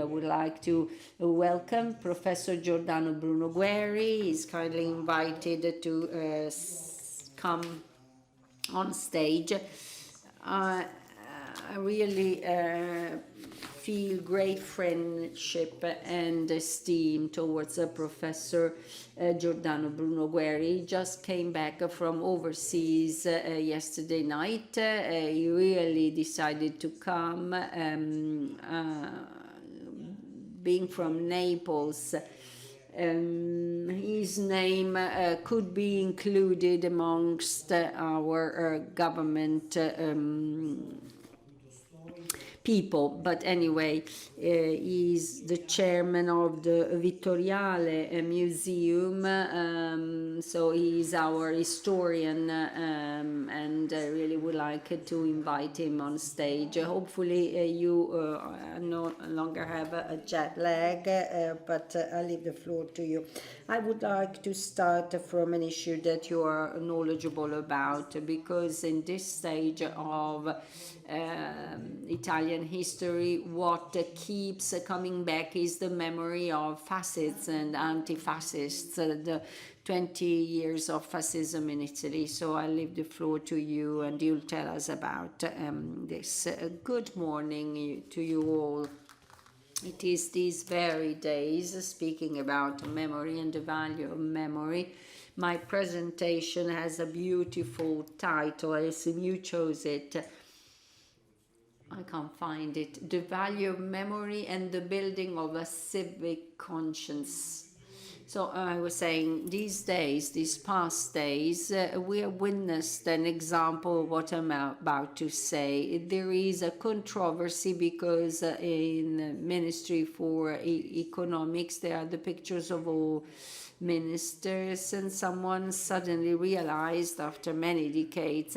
I would like to welcome Professor Giordano Bruno Guerri. He's kindly invited to come on stage. I really feel great friendship and esteem towards Professor Giordano Bruno Guerri. He just came back from overseas yesterday night. He really decided to come, being from Naples. His name could be included amongst our government people, but anyway, he's the chairman of the Vittoriale museum, so he's our historian, and I really would like to invite him on stage. Hopefully you no longer have a jet lag, but I'll leave the floor to you. I would like to start from an issue that you are knowledgeable about, because in this stage of Italian history, what keeps coming back is the memory of fascists and anti-fascists, the 20 years of fascism in Italy. So I'll leave the floor to you and you'll tell us about this. Good morning to you all. It is these very days, speaking about memory and the value of memory. My presentation has a beautiful title. I assume you chose it. I can't find it. The value of memory and the building of a civic conscience. So I was saying, these days, these past days, we have witnessed an example of what I'm about to say. There is a controversy because in the Ministry for Economics, there are the pictures of all ministers, and someone suddenly realized after many decades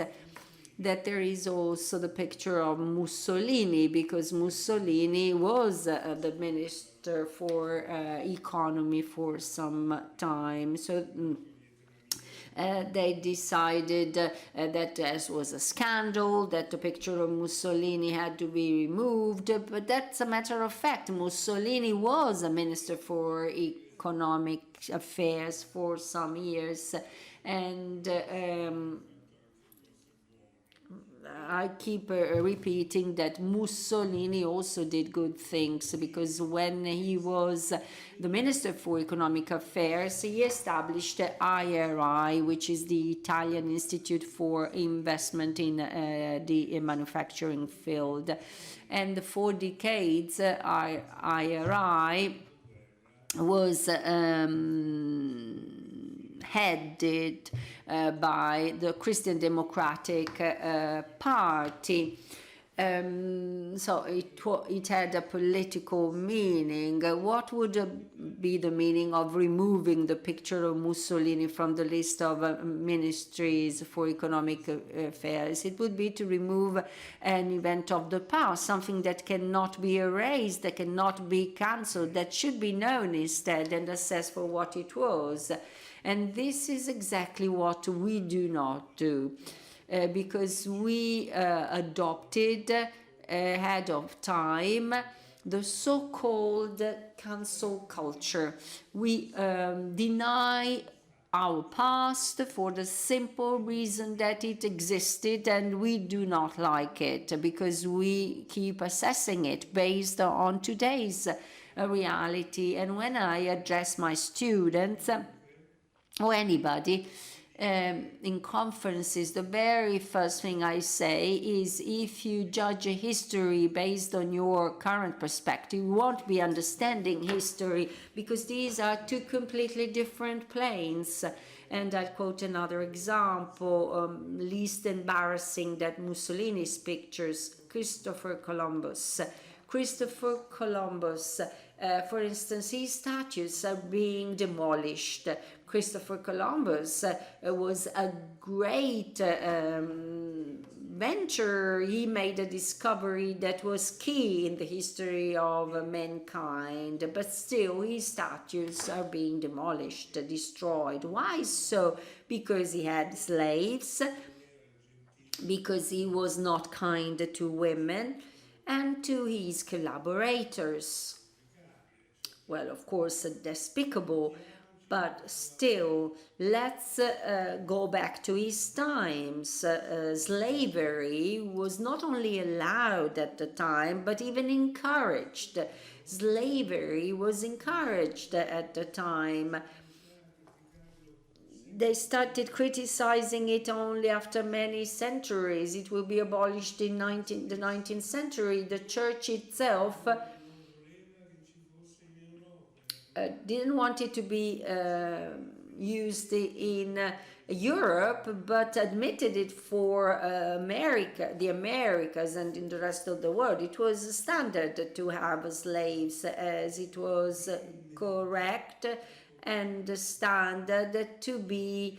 that there is also the picture of Mussolini, because Mussolini was the minister for economy for some time. So they decided that this was a scandal, that the picture of Mussolini had to be removed, but that's a matter of fact. Mussolini was a minister for economic affairs for some years, and I keep repeating that Mussolini also did good things, because when he was the Minister for Economic Affairs, he established IRI, which is the Italian Institute for Investment in the manufacturing field. And for decades, IRI was headed by the Christian Democratic Party. So it had a political meaning. What would be the meaning of removing the picture of Mussolini from the list of ministries for economic affairs? It would be to remove an event of the past, something that cannot be erased, that cannot be cancelled, that should be known instead and assessed for what it was. And this is exactly what we do not do, because we adopted ahead of time the so-called cancel culture. We deny our past for the simple reason that it existed and we do not like it, because we keep assessing it based on today's reality. And when I address my students or anybody in conferences, the very first thing I say is, if you judge a history based on your current perspective, you won't be understanding history, because these are two completely different planes. And I quote another example, least embarrassing than Mussolini's pictures, Christopher Columbus. Christopher Columbus, for instance, his statues are being demolished. Christopher Columbus was a great venture. He made a discovery that was key in the history of mankind, but still his statues are being demolished, destroyed. Why so? Because he had slaves, because he was not kind to women and to his collaborators. well, of course, despicable, but still, let's go back to his times. Slavery was not only allowed at the time, but even encouraged. Slavery was encouraged at the time. They started criticizing it only after many centuries. It will be abolished in the 19th century. The church itself didn't want it to be used in Europe, but admitted it for America, the Americas, and in the rest of the world. It was a standard to have slaves, as it was correct and standard to be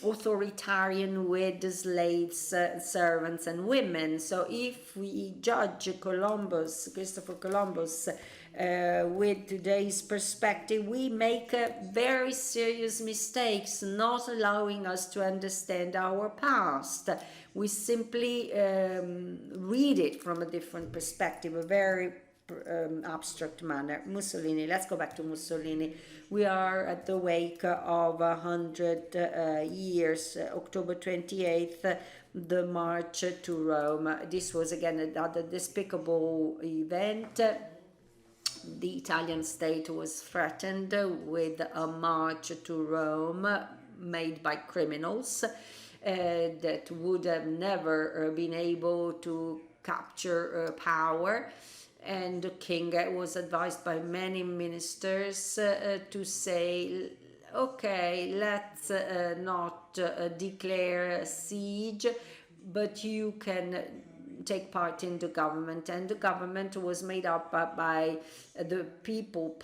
authoritarian with the slaves, servants, and women. So if we judge Christopher Columbus, with today's perspective, we make very serious mistakes, not allowing us to understand our past. We simply read it from a different perspective, a very abstract manner. Mussolini, let's go back to Mussolini. We are at the wake of 100 years, October 28th, the march to Rome. This was again another despicable event. The Italian state was threatened with a march to Rome made by criminals that would have never been able to capture power. And the king was advised by many ministers to say, okay, let's not declare a siege, but you can take part in the government. And the government was made up by the People's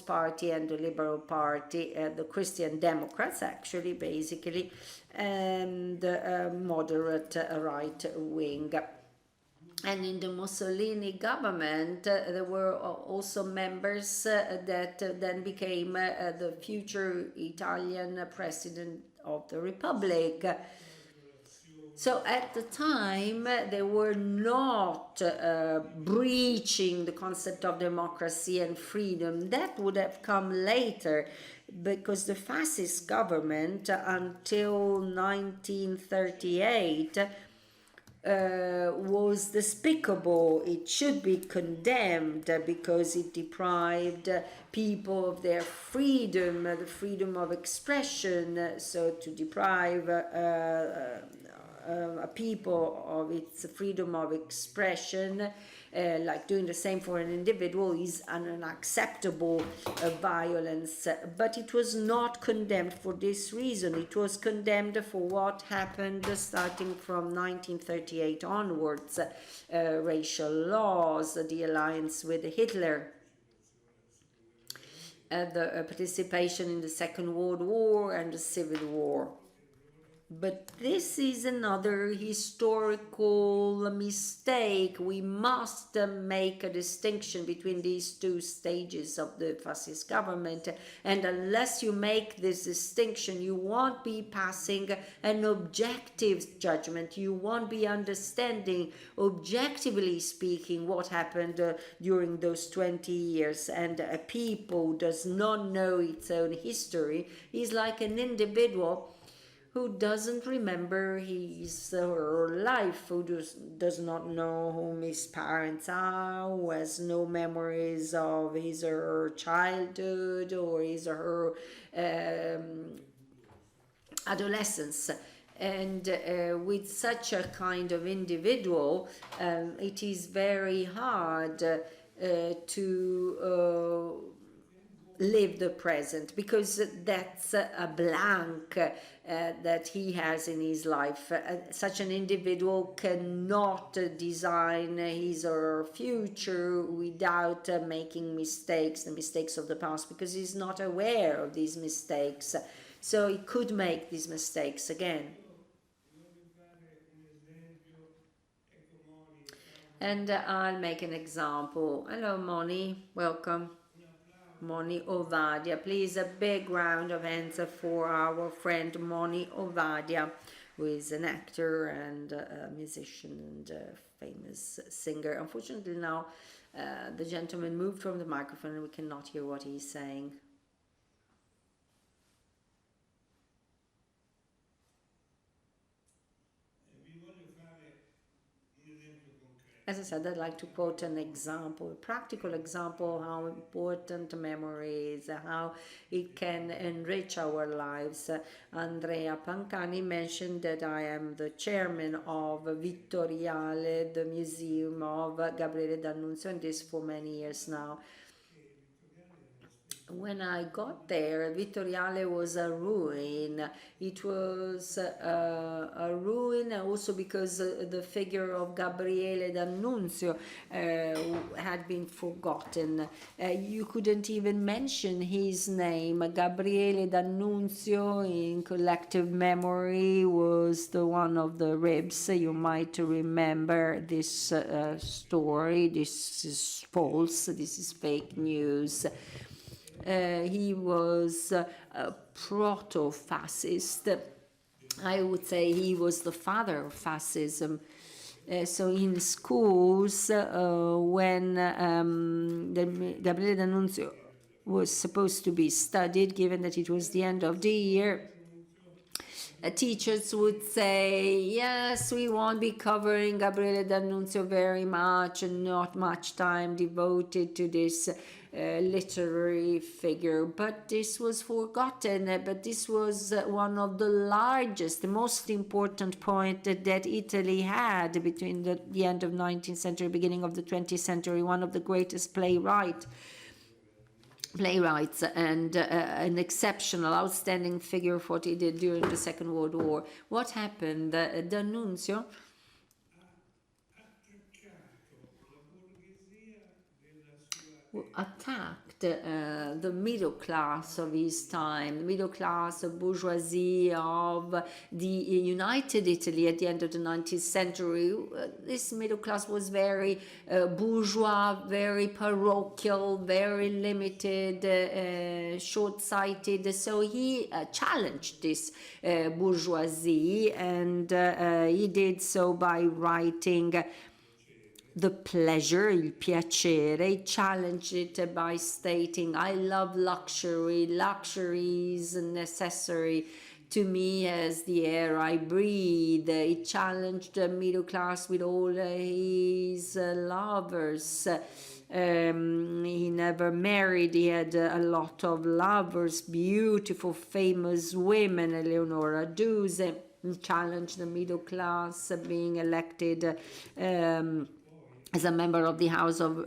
Party and the Liberal Party, the Christian Democrats actually, basically, and moderate right wing. And in the Mussolini government, there were also members that then became the future Italian president of the Republic. So at the time, they were not breaching the concept of democracy and freedom. That would have come later, because the fascist government until 1938 was despicable. It should be condemned because it deprived people of their freedom, the freedom of expression. So to deprive a people of its freedom of expression, like doing the same for an individual, is an unacceptable violence. But it was not condemned for this reason. It was condemned for what happened starting from 1938 onwards, racial laws, the alliance with Hitler, the participation in the Second World War and the Civil War. But this is another historical mistake. We must make a distinction between these two stages of the fascist government. And unless you make this distinction, you won't be passing an objective judgment. You won't be understanding, objectively speaking, what happened during those 20 years. And a people who does not know its own history is like an individual who doesn't remember his or her life, who does not know whom his parents are, who has no memories of his or her childhood or his or her adolescence. And with such a kind of individual, it is very hard to live the present, because that's a blank that he has in his life. Such an individual cannot design his or her future without making mistakes, the mistakes of the past, because he's not aware of these mistakes. So he could make these mistakes again. And I'll make an example. Hello, Moni, welcome. Moni Ovadia. Please, a big round of hands for our friend Moni Ovadia, who is an actor and a musician and a famous singer. Unfortunately, now the gentleman moved from the microphone and we cannot hear what he's saying. As I said, I'd like to quote an example, a practical example, how important memory is, how it can enrich our lives. Andrea Pancani mentioned that I am the chairman of Vittoriale, the museum of Gabriele D'Annunzio, and this for many years now. When I got there, Vittoriale was a ruin. It was a ruin also because the figure of Gabriele D'Annunzio had been forgotten. You couldn't even mention his name. Gabriele D'Annunzio, in collective memory, was the one of the ribs. You might remember this story. This is false. This is fake news. He was a proto-fascist. I would say he was the father of fascism. So in schools, when Gabriele D'Annunzio was supposed to be studied, given that it was the end of the year, teachers would say, yes, we won't be covering Gabriele D'Annunzio very much, and not much time devoted to this literary figure. But this was forgotten. But this was one of the largest, the most important point that Italy had between the end of 19th century, beginning of the 20th century. One of the greatest playwrights and an exceptional, outstanding figure of what he did during the Second World War. What happened? D'Annunzio attacked the middle class of his time, the middle class of bourgeoisie of the United Italy at the end of the 19th century. This middle class was very bourgeois, very parochial, very limited, short-sighted. So he challenged this bourgeoisie, and he did so by writing The Pleasure, Il Piacere. He challenged it by stating, I love luxury. Luxury is necessary to me as the air I breathe. He challenged the middle class with all his lovers. He never married. He had a lot of lovers, beautiful, famous women. Eleonora Duse challenged the middle class, being elected as a member of the House of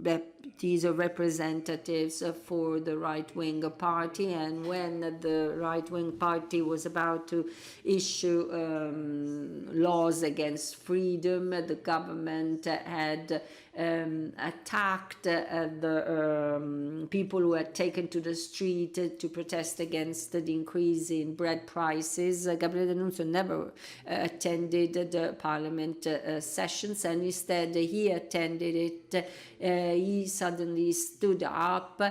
Deputies or Representatives for the right-wing party. And when the right-wing party was about to issue laws against freedom, the government had attacked the people who had taken to the street to protest against the increase in bread prices. Gabriele D'Annunzio never attended the parliament sessions, and instead he attended it. He suddenly stood up.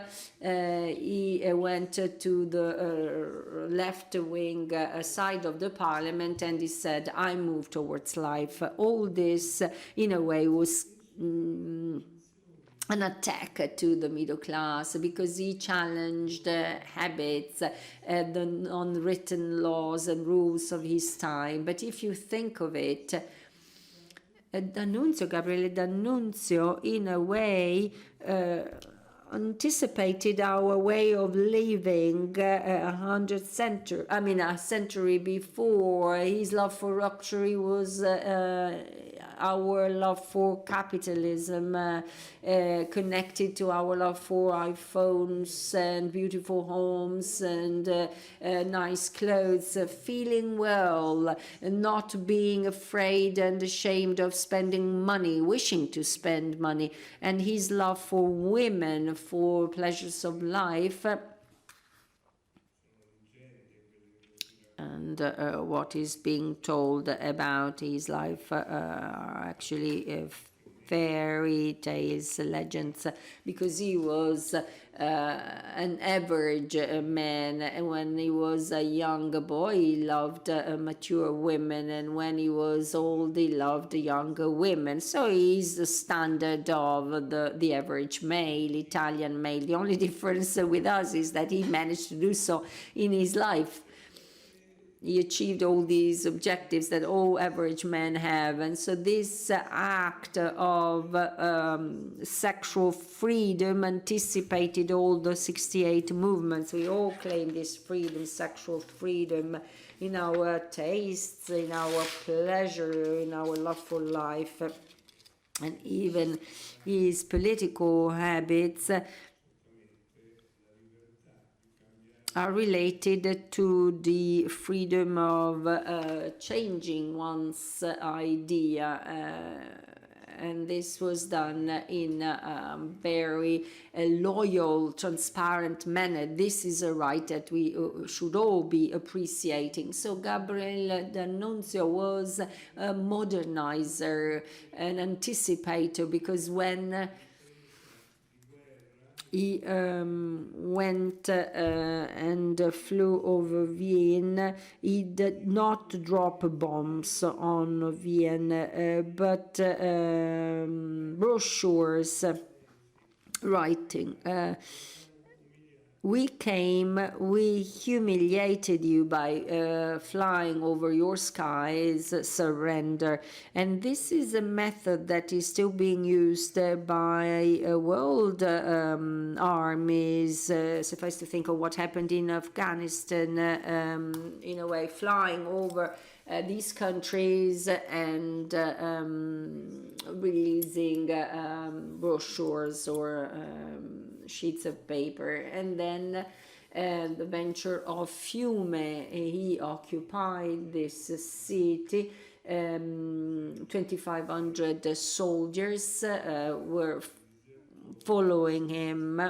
He went to the left-wing side of the parliament, and he said, I move towards life. All this, in a way, was an attack to the middle class, because he challenged habits, the unwritten laws and rules of his time. But if you think of it, Gabriele D'Annunzio, in a way, anticipated our way of living a century before. His love for luxury was our love for capitalism, connected to our love for iPhones and beautiful homes and nice clothes, feeling well, not being afraid and ashamed of spending money, wishing to spend money, and his love for women, for pleasures of life. And what is being told about his life are actually fairy tales, legends, because he was an average man. And when he was a young boy, he loved mature women, and when he was old, he loved younger women. So he's the standard of the average male, Italian male. The only difference with us is that he managed to do so in his life. He achieved all these objectives that all average men have. And so this act of sexual freedom anticipated all the 68 movements. We all claim this freedom, sexual freedom, in our tastes, in our pleasure, in our love for life. And even his political habits are related to the freedom of changing one's idea, and this was done in a very loyal, transparent manner. This is a right that we should all be appreciating. So Gabriele D'Annunzio was a modernizer, an anticipator, because when he went and flew over Vienna, he did not drop bombs on Vienna, but brochures writing. We came, we humiliated you by flying over your skies, surrender. And this is a method that is still being used by world armies. Suffice to think of what happened in Afghanistan, in a way, flying over these countries and releasing brochures or sheets of paper. And then the venture of Fiume, he occupied this city. 2,500 soldiers were following him,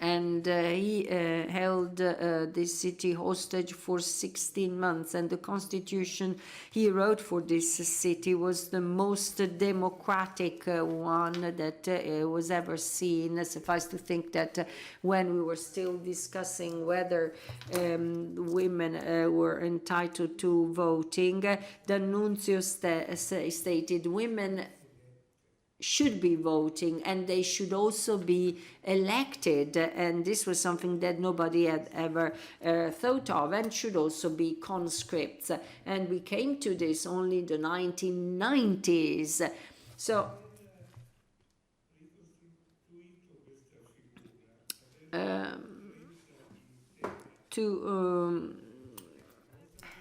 and he held this city hostage for 16 months. And the constitution he wrote for this city was the most democratic one that was ever seen. Suffice to think that when we were still discussing whether women were entitled to voting, D'Annunzio stated women should be voting, and they should also be elected, and this was something that nobody had ever thought of, and should also be conscripts. And we came to this only in the 1990s. So to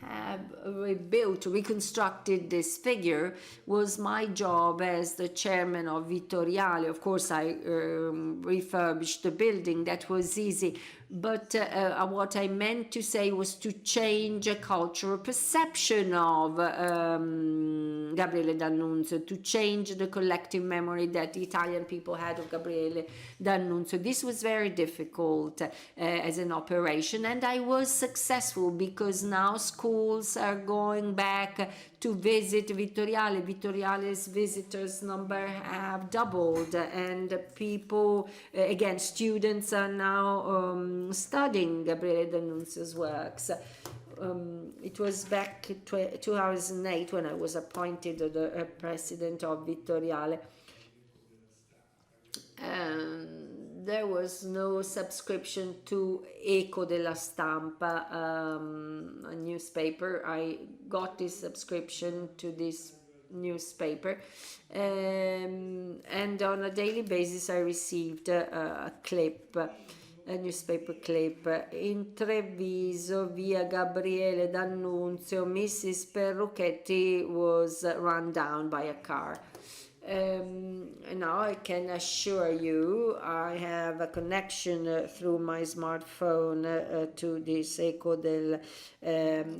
have reconstructed this figure was my job as the chairman of Vittoriale. Of course, I refurbished the building. That was easy. But what I meant to say was to change a cultural perception of Gabriele D'Annunzio, to change the collective memory that the Italian people had of Gabriele D'Annunzio. This was very difficult as an operation, and I was successful because now schools are going back to visit Vittoriale. Vittoriale's visitors number have doubled, and people, again, students are now studying Gabriele D'Annunzio's works. It was back 2008 when I was appointed the president of Vittoriale. There was no subscription to Eco della Stampa, a newspaper. I got this subscription to this newspaper, and on a daily basis I received a newspaper clip. In Treviso, via Gabriele D'Annunzio, Mrs. Perrucchetti was run down by a car. Now I can assure you I have a connection through my smartphone to this Eco del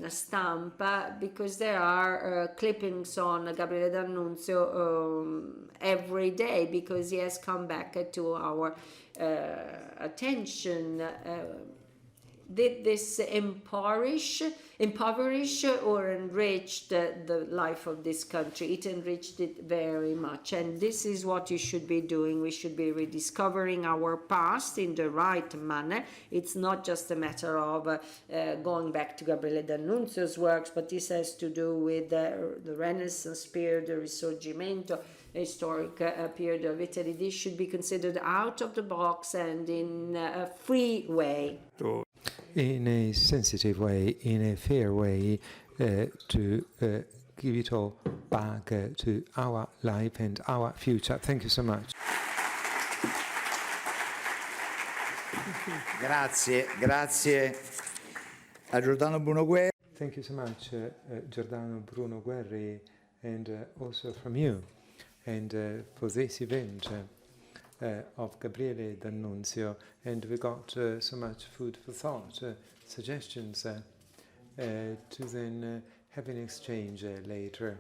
Stampa, because there are clippings on Gabriele D'Annunzio every day, because he has come back to our attention. did this impoverish or enrich the life of this country? It enriched it very much, and this is what you should be doing. We should be rediscovering our past in the right manner. It's not just a matter of going back to Gabriele D'Annunzio's works, but this has to do with the Renaissance period, the Risorgimento, historic period of Italy. This should be considered out of the box and in a free way. In a sensitive way, in a fair way, to give it all back to our life and our future. Thank you so much. Grazie a Giordano Bruno Guerri. Thank you so much, Giordano Bruno Guerri, and also from you, and for this event of Gabriele D'Annunzio, and we got so much food for thought, suggestions to then have an exchange later.